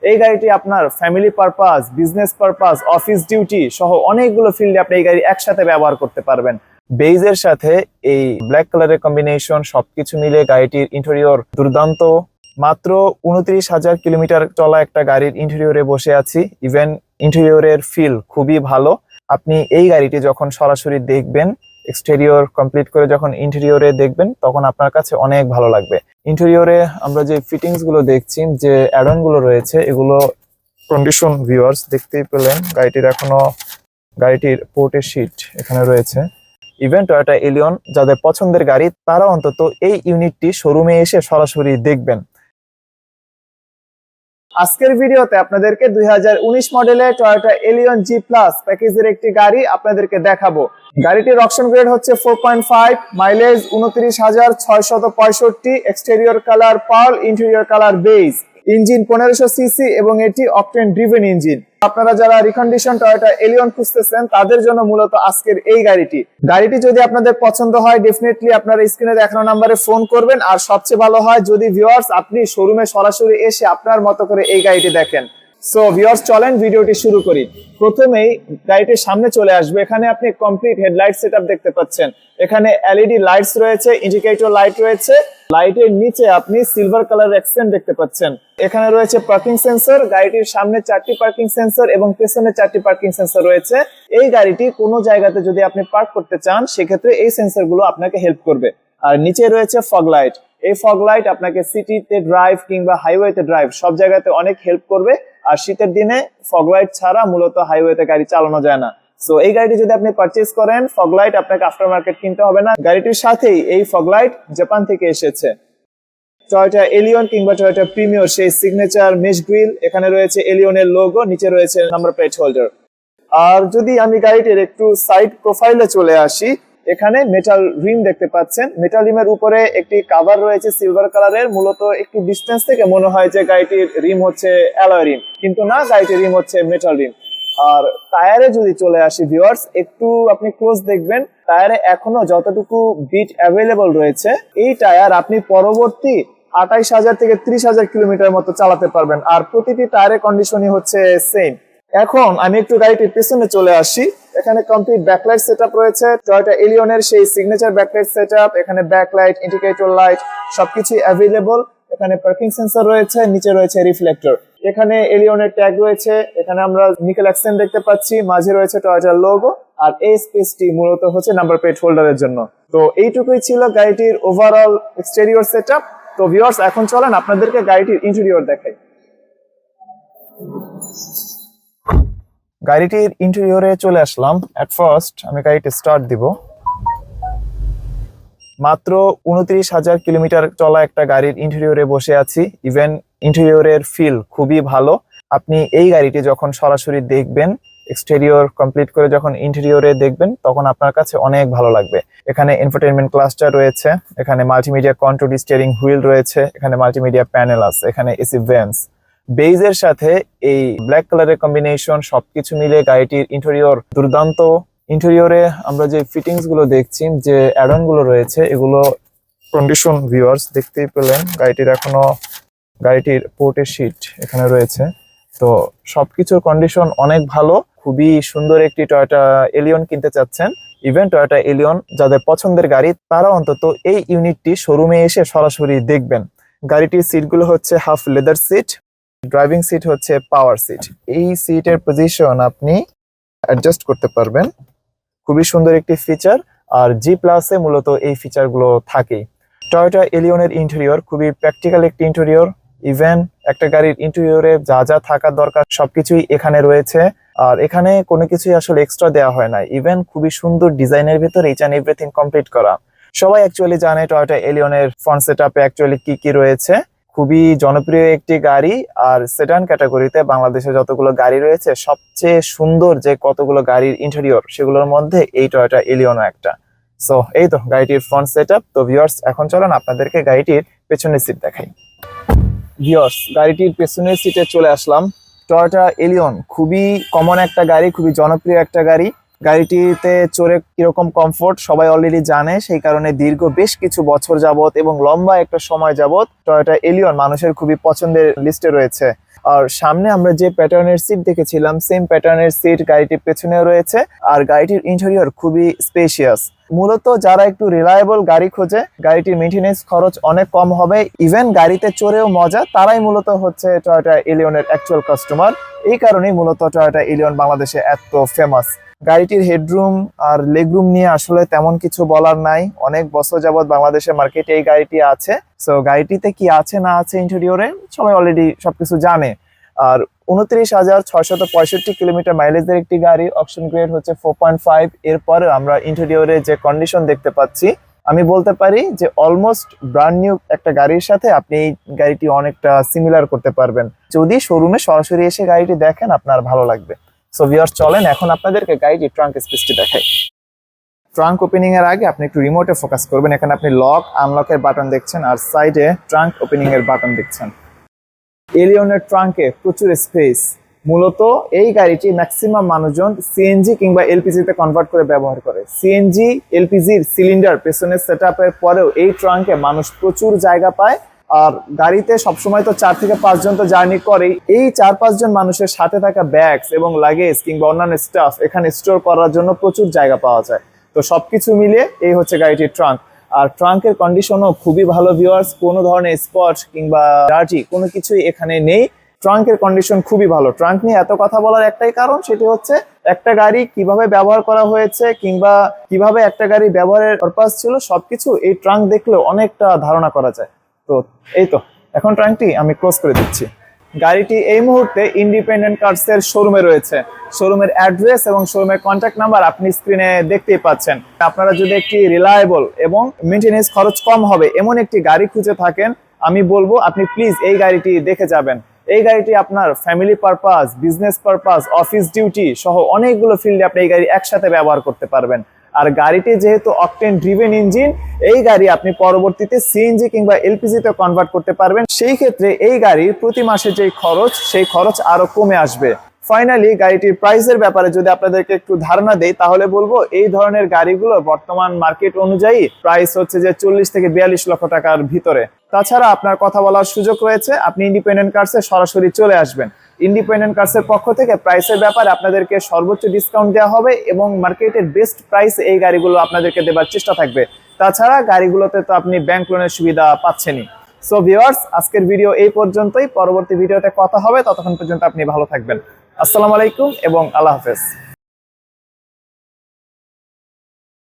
এই গাড়িটি আপনার family purpose, business purpose, office duty সহ অনেকগুলো ফিল্ডে আপনি এই গাড়ি একসাথে ব্যবহার করতে পারবেন। বেইজের সাথে এই ব্ল্যাক কালারের কম্বিনেশন সবকিছু মিলে গাড়িটির ইন্টেরিয়র দুর্দান্ত। মাত্র 29,000 কিলোমিটার চলা একটা গাড়ির ইন্টেরিয়রে বসে আছি। ইভেন ইন্টেরিয়রের ফিল খুবই ভালো। আপনি এই গাড়িটি যখন সরাসরি দেখবেন, এক্সটেরিয়র কমপ্লিট করে যখন ইন্টেরিয়রে দেখবেন, তখন আপনার কাছে অনেক ভালো লাগবে। ইন্টেরিয়রে আমরা যে ফিটিংস গুলো দেখছি, যে অ্যাডন গুলো রয়েছে, এগুলো কন্ডিশন ভিউয়ার্স দেখতেই পেলেন। গাড়িটির পোর্টের শিট এখানে রয়েছে। ইভেন টয়োটা এলিয়ন যাদের পছন্দের গাড়ি, তারা অন্তত এই ইউনিটটি শোরুমে এসে সরাসরি দেখবেন। আজকের ভিডিওতে আপনাদেরকে 2019 মডেলের টয়োটা এলিয়ন জি প্লাস প্যাকেজের একটি গাড়ি আপনাদেরকে দেখাবো। গাড়িটির অকশন গ্রেড হচ্ছে 4.5, mileage 29,665, exterior colour pearl, interior colour beige, engine 1500 CC এবং এটি অকটেন ড্রিভেন ইঞ্জিন। আপনারা যারা রিকন্ডিশন টয়োটা এলিয়ন খুঁজতেছেন তাদের জন্য মূলত আজকের এই গাড়িটি যদি আপনাদের পছন্দ হয়, ডেফিনেটলি আপনারা স্ক্রিনে দেখানো নম্বরে ফোন করবেন। আর সবচেয়ে ভালো হয় যদি ভিউয়ার্স আপনি শোরুমে সরাসরি এসে আপনার মতো করে এই গাড়িটি দেখেন। সো ভিউয়ার্স, চলেন ভিডিওটি শুরু করি। প্রথমেই গাড়িটির সামনে চলে আসবে। এখানে আপনি কমপ্লিট হেডলাইট সেটআপ দেখতে পাচ্ছেন। এখানে এলইডি লাইটস রয়েছে, ইন্ডিকেটর লাইট রয়েছে। লাইটের নিচে আপনি সিলভার কালার এক্সেন্ট দেখতে পাচ্ছেন। এখানে রয়েছে পার্কিং সেন্সর। গাড়িটির সামনে 4টি পার্কিং সেন্সর এবং পেছনে 4টি পার্কিং সেন্সর রয়েছে। এই গাড়িটি কোনো জায়গাতে যদি আপনি পার্ক করতে চান, সেক্ষেত্রে এই সেন্সরগুলো আপনাকে হেল্প করবে। আর নিচে রয়েছে ফগ লাইট। এই ফগ লাইট আপনাকে সিটিতে ড্রাইভ কিংবা হাইওয়েতে ড্রাইভ সব জায়গাতে অনেক হেল্প করবে। আর শীতের দিনে ফগ লাইট ছাড়া মূলত হাইওয়েতে গাড়ি চালানো যায় না। সো এই গাড়িটি যদি আপনি পারচেজ করেন, ফগ লাইট আপনাকে আফটার মার্কেট কিনতে হবে না। গাড়িটির সাথেই এই ফগ লাইট জাপান থেকে এসেছে। টয়োটা এলিয়ন কিংবা টয়োটা প্রিমিয়র সেই সিগনেচার মেশ গ্রিল, এখানে রয়েছে এলিয়নের লোগো, নিচে রয়েছে নাম্বার প্লেট হোল্ডার। আর যদি আমি গাড়িটির একটু সাইড প্রোফাইলে চলে আসি, এখানে মেটাল রিম দেখতে পাচ্ছেন। মেটাল রিমের উপরে একটি কভার রয়েছে সিলভার কালারের। মূলত একটু ডিস্টেন্স থেকে মনে হয় যে গাড়িটির রিম হচ্ছে অ্যালয় রিম, কিন্তু না, গাড়িটির রিম হচ্ছে মেটাল রিম। আর টায়ারে যদি চলে আসি ভিউয়ার্স, একটু আপনি ক্লোজ দেখবেন, টায়ারে এখনো যতটুকু বিট অ্যাভেলেবল রয়েছে, এই টায়ার আপনি পরবর্তী 28,000 থেকে 30,000 কিলোমিটার মতো চালাতে পারবেন। আর প্রতিটি টায়ারের কন্ডিশনই হচ্ছে সেম। এখন আমি একটু গাড়িটির পেছনে চলে আসি। এখানে কমপ্লিট ব্যাকলাইট সেটআপ রয়েছে, টয়োটা এলিয়নের সেই সিগনেচার ব্যাকলাইট সেটআপ। এখানে ব্যাকলাইট, ইন্ডিকেটর লাইট সবকিছু অ্যাভেলেবল। এখানে পার্কিং সেন্সর রয়েছে, নিচে রয়েছে রিফ্লেক্টর। এখানে এলিয়নের ট্যাগ রয়েছে। এখানে আমরা নিকেল অ্যাকসেন্ট দেখতে পাচ্ছি, মাঝে রয়েছে টয়োটার লোগো। আর এই স্পেসটি মূলত হচ্ছে নাম্বার প্লেট হোল্ডারের জন্য। তো এইটুকুই ছিল গাড়িটির ওভারঅল এক্সটেরিয়র সেটআপ। তো ভিউয়ার্স, এখন চলেন আপনাদেরকে গাড়িটির ইন্টেরিয়র দেখাই। গাড়িটির ইন্টেরিয়রে চলে আসলাম। এট ফার্স্ট আমি গাড়িটি স্টার্ট দিব। মাত্র 29,000 কিলোমিটার চলা একটা গাড়ির ইন্টেরিয়রে বসে আছি। ইভেন ইন্টেরিয়রের ফিল খুবই ভালো। আপনি এই গাড়িটি যখন সরাসরি দেখবেন, এক্সটেরিয়র কমপ্লিট করে যখন ইন্টেরিয়রে দেখবেন, তখন আপনার কাছে অনেক ভালো লাগবে। এখানে ইনফোটেইনমেন্ট ক্লাস্টার রয়েছে, এখানে মাল্টিমিডিয়া কন্ট্রোল স্টিয়ারিং হুইল রয়েছে, এখানে মাল্টিমিডিয়া প্যানেল আছে, এখানে এসি ভেন্টস। বেইজের সাথে এই ব্ল্যাক কালারের কম্বিনেশন সবকিছু মিলে গাড়িটির ইন্টেরিয়র দুর্দান্ত। ইন্টেরিয়রে আমরা যে ফিটিংস গুলো দেখছি, যে অ্যাডন গুলো রয়েছে, এগুলো কন্ডিশন ভিউয়ার্স দেখতেই পেলেন। গাড়িটির পোর্টের শিট এখানে রয়েছে। তো সবকিছুর কন্ডিশন অনেক ভালো। খুবই সুন্দর একটি টয়োটা এলিয়ন কিনতে চাচ্ছেন, ইভেন টয়োটা এলিয়ন যাদের পছন্দের গাড়ি, তারা অন্তত এই ইউনিটটি শোরুমে এসে সরাসরি দেখবেন। গাড়িটির সিটগুলো হচ্ছে half leather seat, driving seat হচ্ছে পাওয়ার সিট। এই সিটের পজিশন আপনি অ্যাডজাস্ট করতে পারবেন। খুবই সুন্দর একটি ফিচার। আর জি প্লাসে মূলত এই ফিচারগুলো থাকেই। টয়োটা এলিয়নের ইন্টেরিয়র খুবই প্র্যাকটিক্যাল একটি ইন্টেরিয়র। ইভেন একটা গাড়ির ইন্টেরিয়রে যা যা থাকার দরকার সবকিছুই এখানে রয়েছে। আর এখানে কোনো কিছুই আসলে এক্সট্রা দেওয়া হয় না। ইভেন খুবই সুন্দর ডিজাইনের ভিতর ইচ অ্যান্ড এভরিথিং কমপ্লিট করা। সবাই অ্যাকচুয়ালি জানে টয়োটা এলিয়নের ফ্রন্ট সেটআপে অ্যাকচুয়ালি কি রয়েছে। খুবই জনপ্রিয় একটি গাড়ি। আর সেডান ক্যাটাগরিতে বাংলাদেশে যতগুলো গাড়ি রয়েছে, সবচেয়ে সুন্দর যে কতগুলো গাড়ির ইন্টেরিয়র, সেগুলোর মধ্যে এই টয়োটা এলিয়নও একটা। সো এই তো গাড়িটির ফ্রন্ট সেটআপ। তো ভিউয়ার্স, এখন চলেন আপনাদেরকে গাড়িটির পেছনের সিট দেখাই। ভিউয়ার্স, গাড়িটির পেছনের সিটে চলে আসলাম। টয়োটা এলিয়ন খুবই কমন একটা গাড়ি, খুবই জনপ্রিয় একটা গাড়ি। গাড়িটিতে চড়ে কিরকম কমফোর্ট সবাই অলরেডি জানে। সেই কারণে দীর্ঘ বেশ কিছু বছর যাবত এবং লম্বা একটা সময় যাবত টয়োটা এলিয়ন মানুষের খুবই পছন্দের লিস্টে রয়েছে। আর সামনে আমরা যে প্যাটার্নের সিট দেখেছিলাম সেম প্যাটার্নের সিট গাড়িটির পেছনেও রয়েছে। আর গাড়িটির ইন্টেরিয়র খুবই স্পেশিয়াস। মূলত যারা একটু রিলায়েবল গাড়ি খোঁজে, গাড়িটির মেইনটেনেন্স খরচ অনেক কম হবে, ইভেন গাড়িতে চড়েও মজা, তারাই মূলত হচ্ছে টয়োটা এলিয়নের অ্যাকচুয়াল কাস্টমার। এই কারণেই মূলত টয়োটা এলিয়ন বাংলাদেশে এত ফেমাস। গাড়িটির হেডরুম আর লেগরুম নিয়ে আসলে তেমন কিছু বলার নাই। অনেক বছর যাবত বাংলাদেশের মার্কেটে এই গাড়িটি আছে। সো গাড়িটিতে কি আছে না আছে ইন্টেরিয়রে সবাই অলরেডি সবকিছু জানে। আর 29,665 কিলোমিটার মাইলেজের একটি গাড়ি, অপশন গ্রেড হচ্ছে 4.5। এরপরে আমরা ইন্টেরিয়রে যে কন্ডিশন দেখতে পাচ্ছি, আমি বলতে পারি যে অলমোস্ট ব্র্যান্ড নিউ একটা গাড়ির সাথে আপনি এই গাড়িটি অনেকটা সিমিলার করতে পারবেন। যদি শোরুমে সরাসরি এসে গাড়িটি দেখেন আপনার ভালো লাগবে। সো ভিউয়ার্স, চলেন এখন আপনাদেরকে গাড়িটি ট্রাঙ্ক স্পেসটি দেখাই। ট্রাঙ্ক ওপেনিং এর আগে আপনি একটু রিমোটে ফোকাস করবেন। এখানে আপনি লক আনলকের বাটন দেখছেন আর সাইডে ট্রাঙ্ক ওপেনিং এর বাটন দেখছেন। এলিয়নের ট্রাঙ্কে প্রচুর স্পেস। মূলত এই গাড়িটি ম্যাক্সিমাম মানুষজন সিএনজি কিংবা এলপিজি তে কনভার্ট করে ব্যবহার করে। সিএনজি এলপিজির সিলিন্ডার পেছনের সেটআপের পরেও এই ট্রাঙ্কে মানুষ প্রচুর জায়গা পায়। আর গাড়িতে সবসময় তো 4 থেকে 5 জন তো জার্নি করেই। এই 4-5 জন মানুষের সাথে থাকা ব্যাগস এবং লাগেজ কিংবা অন্যান্য স্টাফ এখানে স্টোর করার জন্য প্রচুর জায়গা পাওয়া যায়। তো সবকিছু মিলিয়ে এই হচ্ছে গাড়িটির ট্রাঙ্ক। আর ট্রাঙ্কের কন্ডিশনও খুবই ভালো ভিউয়ার্স, কোনো ধরনের স্পট কিংবা ডার্টি কোনো কিছুই এখানে নেই। ট্রাঙ্কের কন্ডিশন খুবই ভালো। ট্রাঙ্ক নিয়ে এত কথা বলার একটাই কারণ, সেটি হচ্ছে একটা গাড়ি কিভাবে ব্যবহার করা হয়েছে কিংবা কিভাবে একটা গাড়ি ব্যবহারের পারপাস ছিল সবকিছু এই ট্রাঙ্ক দেখলে অনেকটা ধারণা করা যায়। তো এই তো এখন ট্রাঙ্কটি আমি ক্লোজ করে দিচ্ছি। গাড়িটি এই মুহূর্তে ইন্ডিপেন্ডেন্ট কার্সের শোরুমে রয়েছে। শোরুমের অ্যাড্রেস এবং শোরুমের কন্ট্যাক্ট নাম্বার আপনি স্ক্রিনে দেখতেই পাচ্ছেন। আপনারা যদি একটি রিলায়েবল এবং মেইনটেনেন্স খরচ কম হবে এমন একটি গাড়ি খুঁজে থাকেন, আমি বলবো আপনি প্লিজ এই গাড়িটি দেখে যাবেন। এই গাড়িটি আপনার family purpose, business purpose, office duty সহ অনেকগুলো ফিল্ডে আপনি এই গাড়ি একসাথে ব্যবহার করতে পারবেন। আর গাড়িটি যেহেতু অকটেন ড্রিভেন ইঞ্জিন, এই গাড়ি আপনি পরবর্তীতে সিএনজি কিংবা এলপিজি তে কনভার্ট করতে পারবেন। সেই ক্ষেত্রে এই গাড়ির প্রতি মাসে যে খরচ, সেই খরচ আরো কমে আসবে। ফাইনালি গাড়িটির প্রাইসের ব্যাপারে যদি আপনাদেরকে একটু ধারণা দেই তাহলে বলবো এই ধরনের গাড়িগুলো বর্তমান মার্কেট অনুযায়ী প্রাইস হচ্ছে যে 40 থেকে 42 লক্ষ টাকার ভিতরে। তাছাড়া আপনার কথা বলার সুযোগ রয়েছে, আপনি ইন্ডিপেন্ডেন্ট কার্সে সরাসরি চলে আসবেন। ইন্ডিপেন্ডেন্ট কার্সের পক্ষ থেকে প্রাইসের ব্যাপারে আপনাদেরকে সর্বোচ্চ ডিসকাউন্ট দেওয়া হবে এবং মার্কেটের বেস্ট প্রাইস এই গাড়িগুলো আপনাদেরকে দেবার চেষ্টা থাকবে। তাছাড়া গাড়িগুলোতে তো আপনি ব্যাংক লোনের সুবিধা পাচ্ছেনই। সো ভিউয়ার্স, আজকের ভিডিও এই পর্যন্তই। পরবর্তী ভিডিওতে কথা হবে, ততক্ষণ পর্যন্ত আপনি ভালো থাকবেন। আসসালামু আলাইকুম এবং আল্লাহ হাফেজ।